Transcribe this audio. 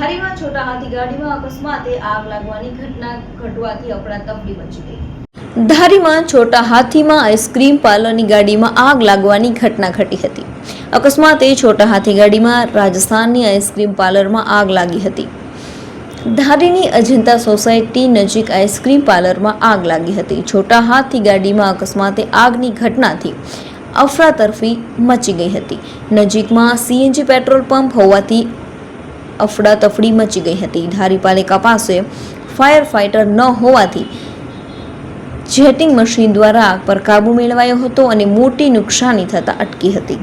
ધારીમાં છોટા હાથી ગાડીમાં અકસ્માતે આગ લાગવાની ઘટના ઘટવાથી અફડાતફડી મચી ગઈ। ધારીમાં છોટા હાથીમાં આઈસ્ક્રીમ પાર્લરની ગાડીમાં આગ લાગવાની ઘટના ઘટી હતી। અકસ્માતે છોટા હાથી ગાડીમાં રાજસ્થાનની આઈસ્ક્રીમ પાર્લરમાં આગ લાગી હતી। ધારીની અજંતા સોસાયટી નજીક આઈસ્ક્રીમ પાર્લરમાં આગ લાગી હતી। છોટા હાથી ગાડીમાં અકસ્માતે આગની ઘટનાથી અફરાતફરી મચી ગઈ હતી। નજીકમાં સીએનજી પેટ્રોલ પંપ હોવાથી અફડાતફડી મચી ગઈ હતી। ધારી પાલિકા પાસે ફાયર ફાઇટર ન હોવાથી જેટિંગ મશીન દ્વારા આગ પર કાબુ મેળવાયો હતો અને મોટી નુકસાની થતા અટકી હતી।